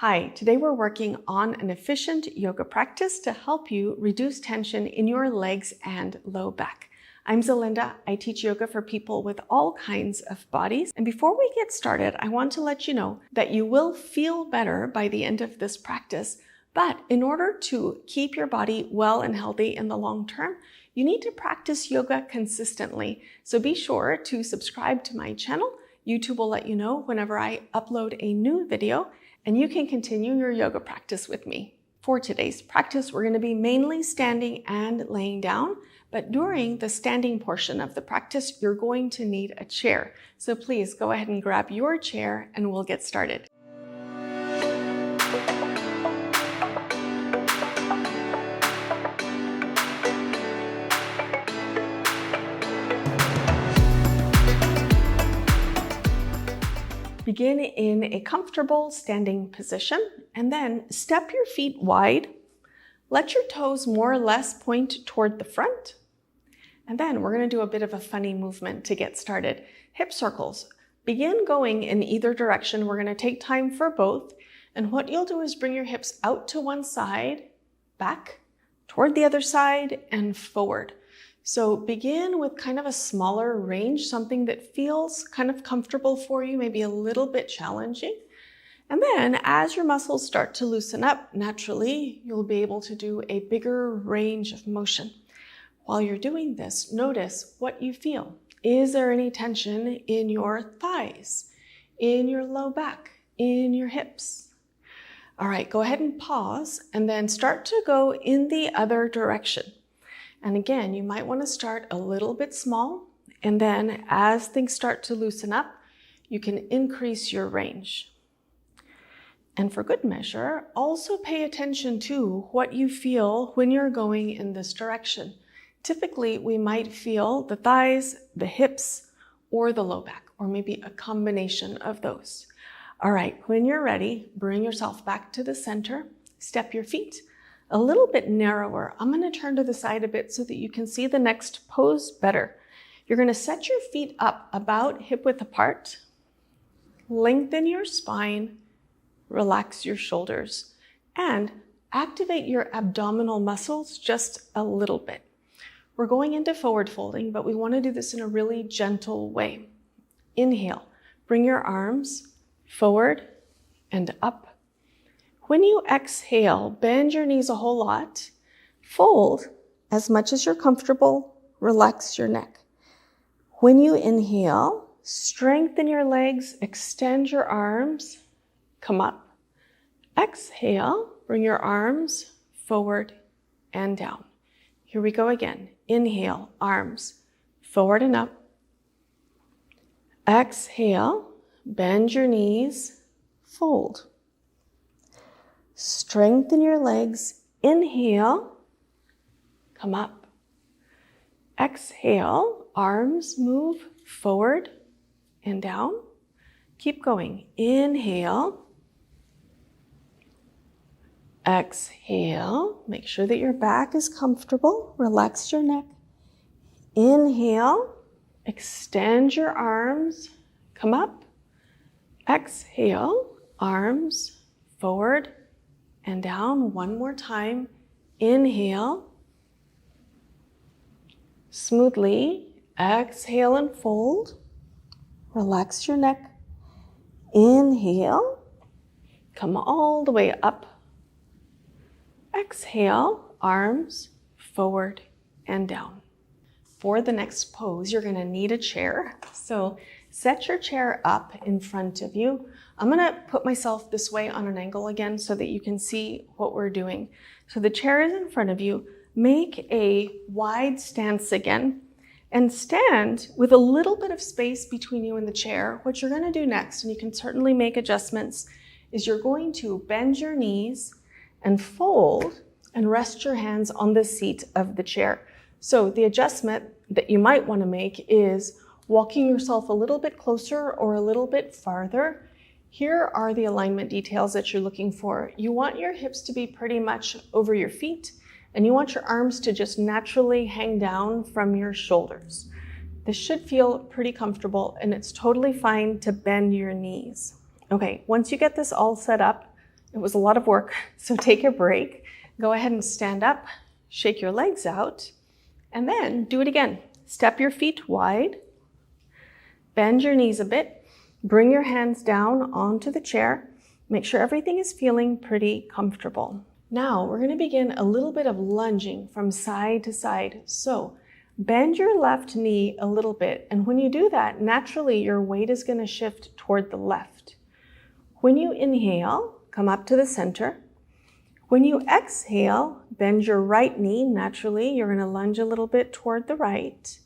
Hi, today we're working on an efficient yoga practice to help you reduce tension in your legs and low back. I'm Zelinda. I teach yoga for people with all kinds of bodies. And before we get started, I want to let you know that you will feel better by the end of this practice. But in order to keep your body well and healthy in the long term, you need to practice yoga consistently. So be sure to subscribe to my channel. YouTube will let you know whenever I upload a new video, and you can continue your yoga practice with me. For today's practice, we're going to be mainly standing and laying down, but during the standing portion of the practice, you're going to need a chair. So please go ahead and grab your chair and we'll get started. Begin in a comfortable standing position and then step your feet wide. Let your toes more or less point toward the front. And then we're going to do a bit of a funny movement to get started. Hip circles. Begin going in either direction. We're going to take time for both. And what you'll do is bring your hips out to one side, back, toward the other side, and forward. So begin with kind of a smaller range, something that feels kind of comfortable for you, maybe a little bit challenging. And then as your muscles start to loosen up, naturally, you'll be able to do a bigger range of motion. While you're doing this, notice what you feel. Is there any tension in your thighs, in your low back, in your hips? All right, go ahead and pause and then start to go in the other direction. And again, you might want to start a little bit small, and then as things start to loosen up, you can increase your range. And for good measure, also pay attention to what you feel when you're going in this direction. Typically, we might feel the thighs, the hips, or the low back, or maybe a combination of those. All right, when you're ready, bring yourself back to the center, step your feet a little bit narrower. I'm going to turn to the side a bit so that you can see the next pose better. You're going to set your feet up about hip width apart, lengthen your spine, relax your shoulders, and activate your abdominal muscles just a little bit. We're going into forward folding, but we want to do this in a really gentle way. Inhale, bring your arms forward and up. When you exhale, bend your knees a whole lot, fold as much as you're comfortable, relax your neck. When you inhale, strengthen your legs, extend your arms, come up. Exhale, bring your arms forward and down. Here we go again. Inhale, arms forward and up. Exhale, bend your knees, fold. Strengthen your legs. Inhale, come up. Exhale, arms move forward and down. Keep going. Inhale. Exhale. Make sure that your back is comfortable. Relax your neck. Inhale. Extend your arms. Come up. Exhale. Arms forward and down. One more time. Inhale. Smoothly. Exhale and fold. Relax your neck. Inhale. Come all the way up. Exhale. Arms forward and down. For the next pose, you're going to need a chair. So set your chair up in front of you. I'm going to put myself this way on an angle again so that you can see what we're doing. So the chair is in front of you. Make a wide stance again and stand with a little bit of space between you and the chair. What you're going to do next, and you can certainly make adjustments, is you're going to bend your knees and fold and rest your hands on the seat of the chair. So the adjustment that you might want to make is walking yourself a little bit closer or a little bit farther. Here are the alignment details that you're looking for. You want your hips to be pretty much over your feet, and you want your arms to just naturally hang down from your shoulders. This should feel pretty comfortable, and it's totally fine to bend your knees. Okay, once you get this all set up, It was a lot of work, so take a break. Go ahead and stand up, shake your legs out, and then do it again. Step your feet wide, bend your knees a bit, bring your hands down onto the chair. Make sure everything is feeling pretty comfortable. Now we're going to begin a little bit of lunging from side to side. So bend your left knee a little bit, and when you do that, naturally your weight is going to shift toward the left. When you inhale, come up to the center. When you exhale, bend your right knee. Naturally, you're going to lunge a little bit toward the right.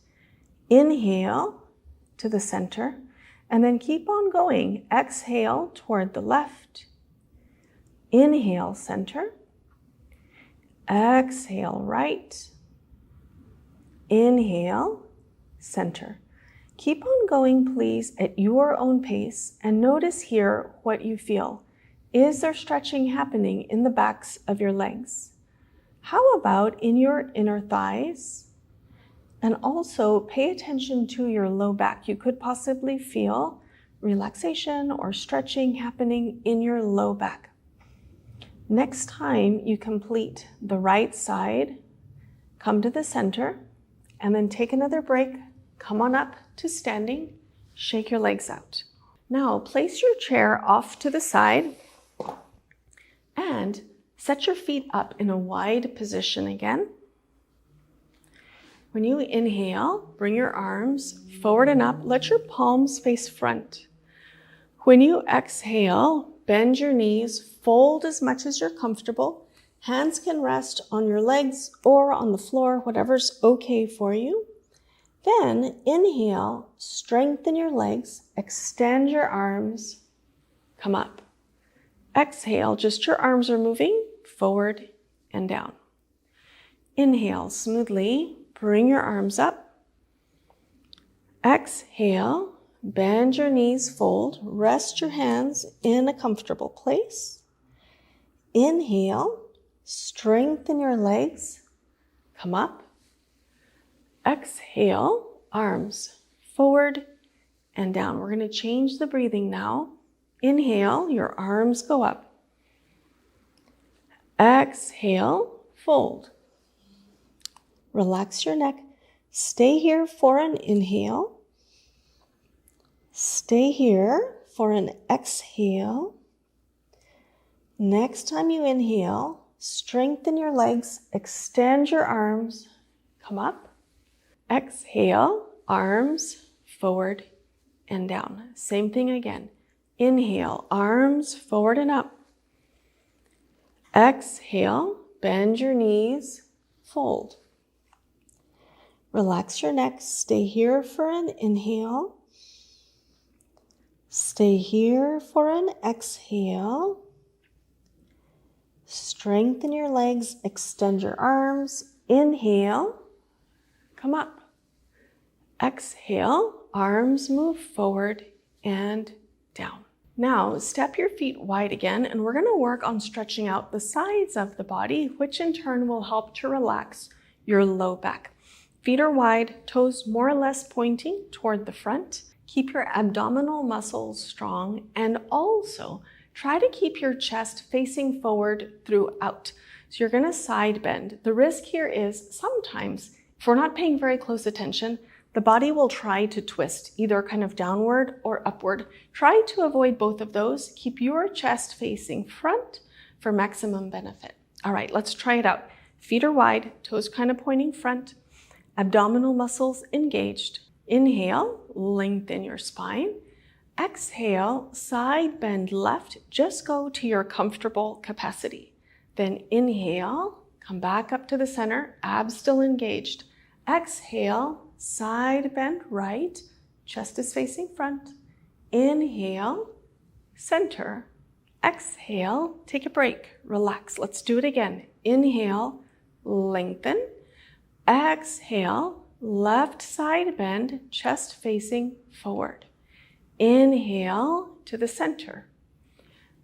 Inhale to the center, and then keep on going. Exhale toward the left. Inhale, center. Exhale, right. Inhale, center. Keep on going, please, at your own pace, and notice here what you feel. Is there stretching happening in the backs of your legs? How about in your inner thighs? And also pay attention to your low back. You could possibly feel relaxation or stretching happening in your low back. Next time you complete the right side, come to the center, and then take another break. Come on up to standing, shake your legs out. Now place your chair off to the side and set your feet up in a wide position again. When you inhale, bring your arms forward and up. Let your palms face front. When you exhale, bend your knees, fold as much as you're comfortable. Hands can rest on your legs or on the floor, whatever's okay for you. Then inhale, strengthen your legs, extend your arms, come up. Exhale, just your arms are moving forward and down. Inhale smoothly, bring your arms up. Exhale, bend your knees, fold, rest your hands in a comfortable place. Inhale, strengthen your legs, come up. Exhale, arms forward and down. We're going to change the breathing now. Inhale, your arms go up. Exhale, fold. Relax your neck. Stay here for an inhale. Stay here for an exhale. Next time you inhale, strengthen your legs, extend your arms, come up. Exhale, arms forward and down. Same thing again. Inhale, arms forward and up. Exhale, bend your knees, fold. Relax your neck. Stay here for an inhale. Stay here for an exhale. Strengthen your legs, extend your arms. Inhale, come up. Exhale, arms move forward and down. Now, step your feet wide again, and we're going to work on stretching out the sides of the body, which in turn will help to relax your low back. Feet are wide, toes more or less pointing toward the front. Keep your abdominal muscles strong, and also try to keep your chest facing forward throughout. So you're going to side bend. The risk here is sometimes, if we're not paying very close attention, the body will try to twist, either kind of downward or upward. Try to avoid both of those. Keep your chest facing front for maximum benefit. All right, let's try it out. Feet are wide, toes kind of pointing front, abdominal muscles engaged. Inhale, lengthen your spine. Exhale, side bend left. Just go to your comfortable capacity. Then inhale, come back up to the center, abs still engaged. Exhale, side bend right, chest is facing front. Inhale, center. Exhale, take a break, relax. Let's do it again. Inhale, lengthen. Exhale, left side bend, chest facing forward. Inhale to the center.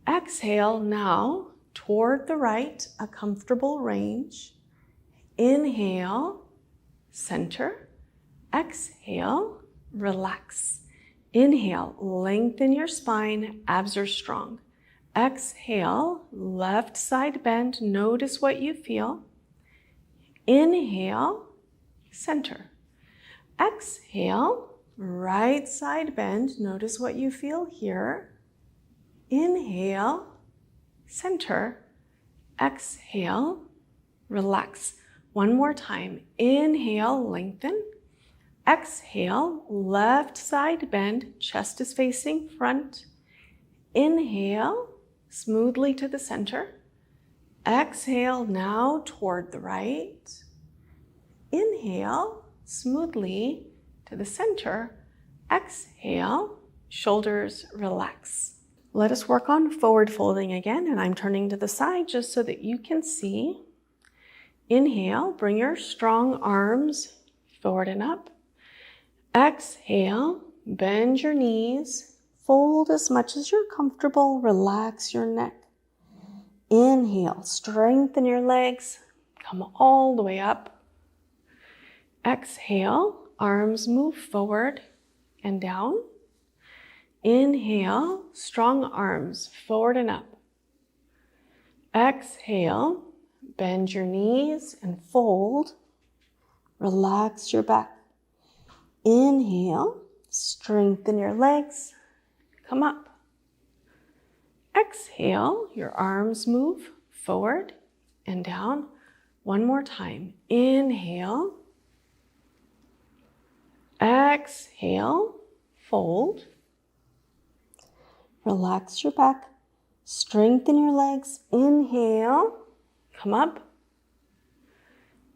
Exhale now toward the right, a comfortable range. Inhale, center. Exhale, relax. Inhale, lengthen your spine, abs are strong. Exhale, left side bend. Notice what you feel. Inhale, center. Exhale, right side bend. Notice what you feel here. Inhale, center. Exhale, relax. One more time. Inhale, lengthen. Exhale, left side bend. Chest is facing front. Inhale, smoothly to the center. Exhale now toward the right. Inhale, smoothly to the center. Exhale, shoulders relax. Let us work on forward folding again, and I'm turning to the side just so that you can see. Inhale, bring your strong arms forward and up. Exhale, bend your knees, fold as much as you're comfortable, relax your neck. Inhale, strengthen your legs, come all the way up. Exhale, arms move forward and down. Inhale, strong arms forward and up. Exhale, bend your knees and fold. Relax your back. Inhale, strengthen your legs, come up. Exhale, your arms move forward and down. One more time. Inhale. Exhale, fold. Relax your back. Strengthen your legs. Inhale, come up.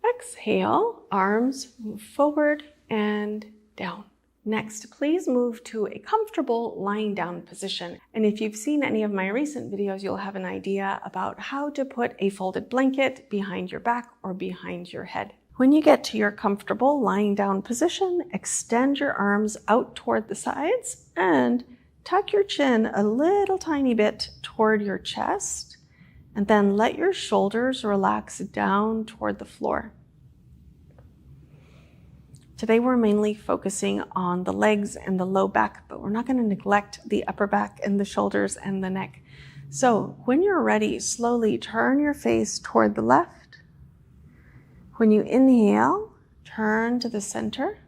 Exhale, arms move forward and down. Next, please move to a comfortable lying down position. And if you've seen any of my recent videos, you'll have an idea about how to put a folded blanket behind your back or behind your head. When you get to your comfortable lying down position, extend your arms out toward the sides and tuck your chin a little tiny bit toward your chest, and then let your shoulders relax down toward the floor. Today we're mainly focusing on the legs and the low back, but we're not going to neglect the upper back and the shoulders and the neck. So when you're ready, slowly turn your face toward the left. When you inhale, turn to the center.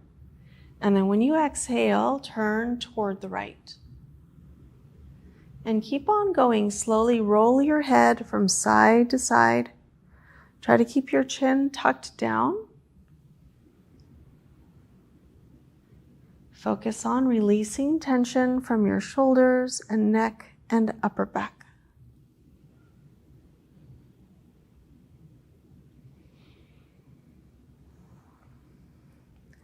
And then when you exhale, turn toward the right. And keep on going. Slowly roll your head from side to side. Try to keep your chin tucked down. Focus on releasing tension from your shoulders and neck and upper back.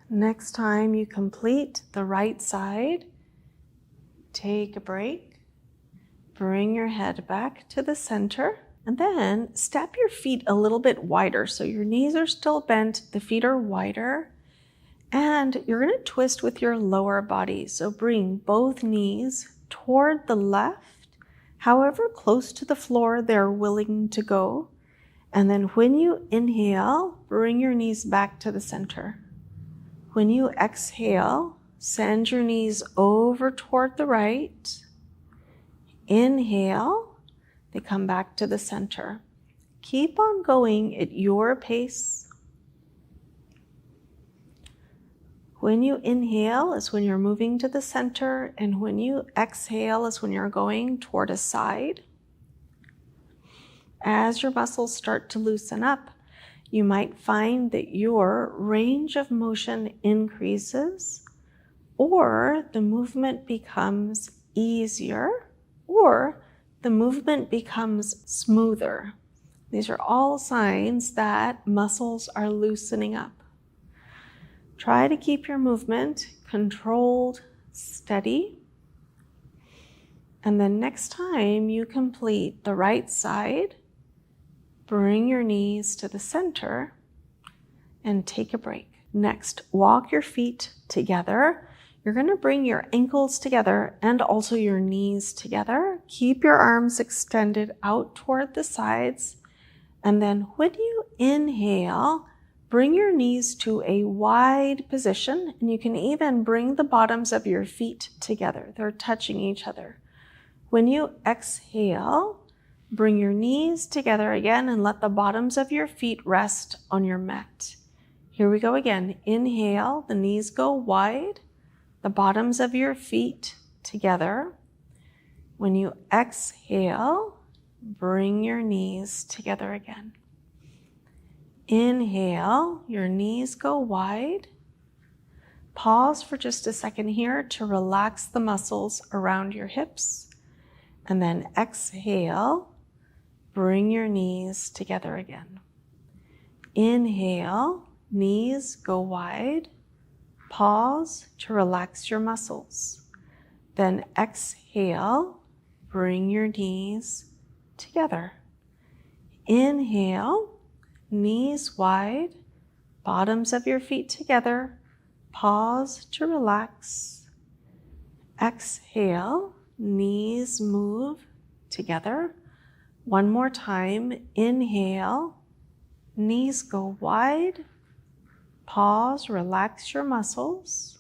Next time you complete the right side, take a break, bring your head back to the center, and then step your feet a little bit wider. So your knees are still bent, the feet are wider. And you're going to twist with your lower body. So bring both knees toward the left, however close to the floor they're willing to go. And then when you inhale, bring your knees back to the center. When you exhale, send your knees over toward the right. Inhale, they come back to the center. Keep on going at your pace. When you inhale is when you're moving to the center, and when you exhale is when you're going toward a side. As your muscles start to loosen up, you might find that your range of motion increases, or the movement becomes easier, or the movement becomes smoother. These are all signs that muscles are loosening up. Try to keep your movement controlled, steady. And then next time you complete the right side, bring your knees to the center and take a break. Next, walk your feet together. You're going to bring your ankles together and also your knees together. Keep your arms extended out toward the sides. And then when you inhale, bring your knees to a wide position, and you can even bring the bottoms of your feet together. They're touching each other. When you exhale, bring your knees together again and let the bottoms of your feet rest on your mat. Here we go again. Inhale, the knees go wide, the bottoms of your feet together. When you exhale, bring your knees together again. Inhale, your knees go wide. Pause for just a second here to relax the muscles around your hips. And then exhale, bring your knees together again. Inhale, knees go wide. Pause to relax your muscles. Then exhale, bring your knees together. Inhale, knees wide, bottoms of your feet together. Pause to relax. Exhale, knees move together. One more time. Inhale, knees go wide. Pause, relax your muscles.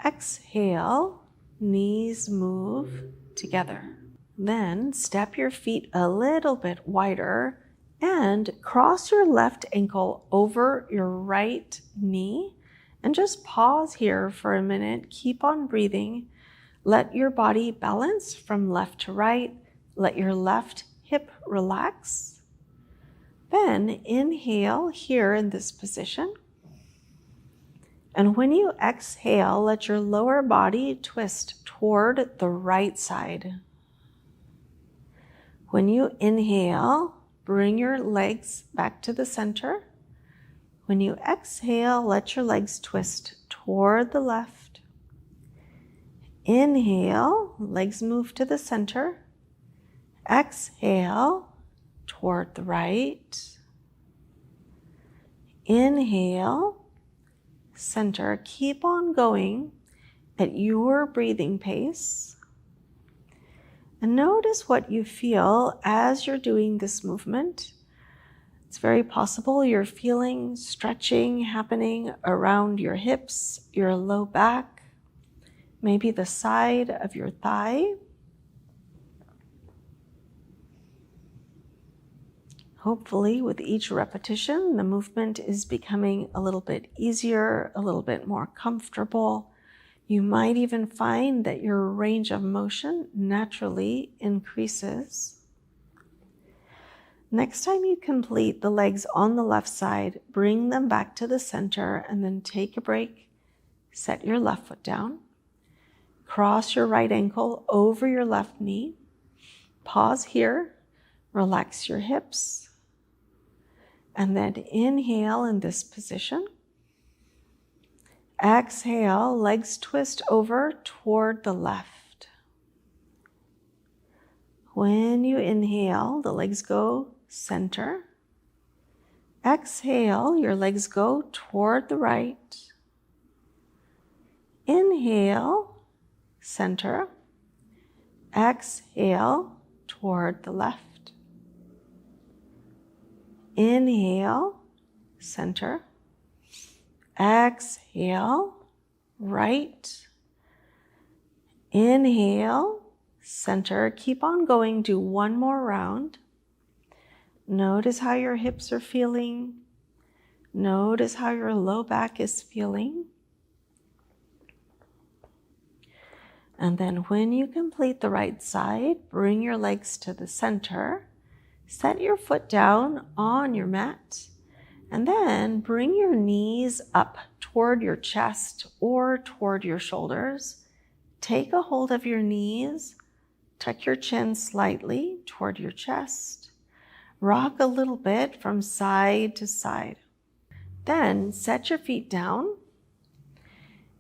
Exhale, knees move together. Then step your feet a little bit wider and cross your left ankle over your right knee. And just pause here for a minute. Keep on breathing. Let your body balance from left to right. Let your left hip relax. Then inhale here in this position. And when you exhale, let your lower body twist toward the right side. When you inhale, bring your legs back to the center. When you exhale, let your legs twist toward the left. Inhale, legs move to the center. Exhale, toward the right. Inhale, center. Keep on going at your breathing pace. And notice what you feel as you're doing this movement. It's very possible you're feeling stretching happening around your hips, your low back, maybe the side of your thigh. Hopefully, with each repetition, the movement is becoming a little bit easier, a little bit more comfortable. You might even find that your range of motion naturally increases. Next time you complete the legs on the left side, bring them back to the center and then take a break. Set your left foot down. Cross your right ankle over your left knee. Pause here. Relax your hips. And then inhale in this position. Exhale, legs twist over toward the left. When you inhale, the legs go center. Exhale, your legs go toward the right. Inhale, center. Exhale, toward the left. Inhale, center. Exhale, right. Inhale, center. Keep on going. Do one more round. Notice how your hips are feeling. Notice how your low back is feeling. And then when you complete the right side, bring your legs to the center. Set your foot down on your mat. And then bring your knees up toward your chest or toward your shoulders. Take a hold of your knees. Tuck your chin slightly toward your chest. Rock a little bit from side to side. Then set your feet down.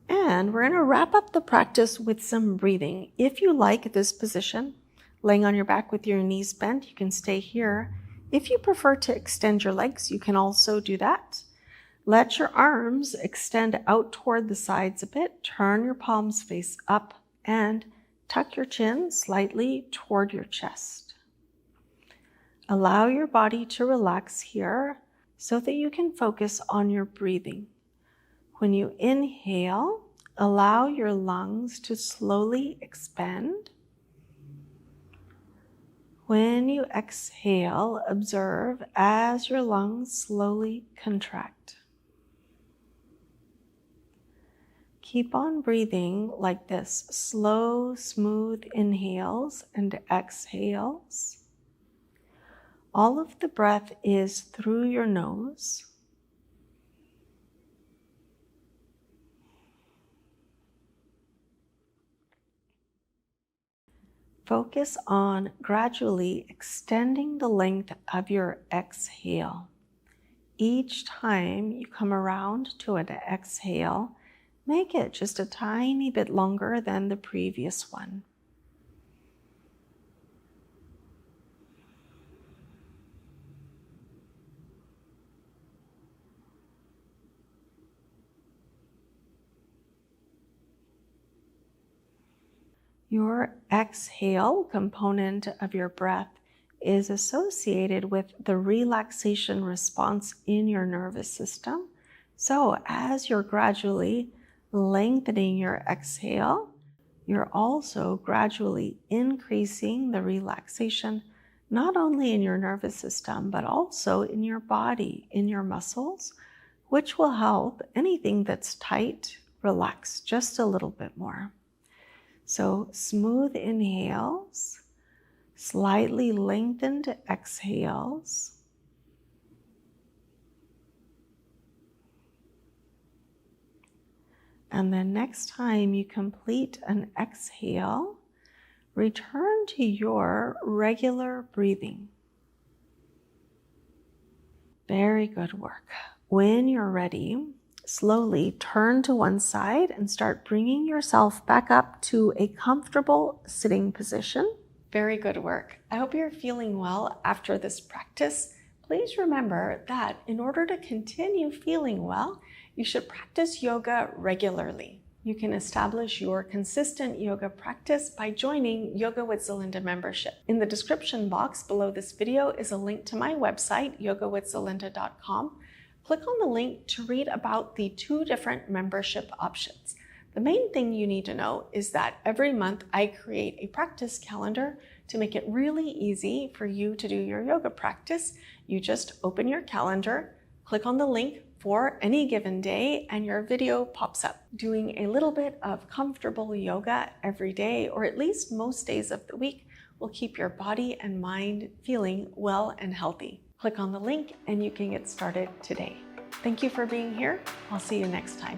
And we're going to wrap up the practice with some breathing. If you like this position, laying on your back with your knees bent, you can stay here. If you prefer to extend your legs, you can also do that. Let your arms extend out toward the sides a bit. Turn your palms face up and tuck your chin slightly toward your chest. Allow your body to relax here so that you can focus on your breathing. When you inhale, allow your lungs to slowly expand. When you exhale, observe as your lungs slowly contract. Keep on breathing like this, slow, smooth inhales and exhales. All of the breath is through your nose. Focus on gradually extending the length of your exhale. Each time you come around to an exhale, make it just a tiny bit longer than the previous one. Your exhale component of your breath is associated with the relaxation response in your nervous system. So as you're gradually lengthening your exhale, you're also gradually increasing the relaxation, not only in your nervous system, but also in your body, in your muscles, which will help anything that's tight relax just a little bit more. So smooth inhales, slightly lengthened exhales. And then next time you complete an exhale, return to your regular breathing. Very good work. When you're ready, slowly turn to one side and start bringing yourself back up to a comfortable sitting position. Very good work. I hope you're feeling well after this practice. Please remember that in order to continue feeling well, you should practice yoga regularly. You can establish your consistent yoga practice by joining Yoga with Zelinda membership. In the description box below this video is a link to my website, yogawithzelinda.com. Click on the link to read about the 2 different membership options. The main thing you need to know is that every month I create a practice calendar to make it really easy for you to do your yoga practice. You just open your calendar, click on the link for any given day, and your video pops up. Doing a little bit of comfortable yoga every day, or at least most days of the week, will keep your body and mind feeling well and healthy. Click on the link and you can get started today. Thank you for being here. I'll see you next time.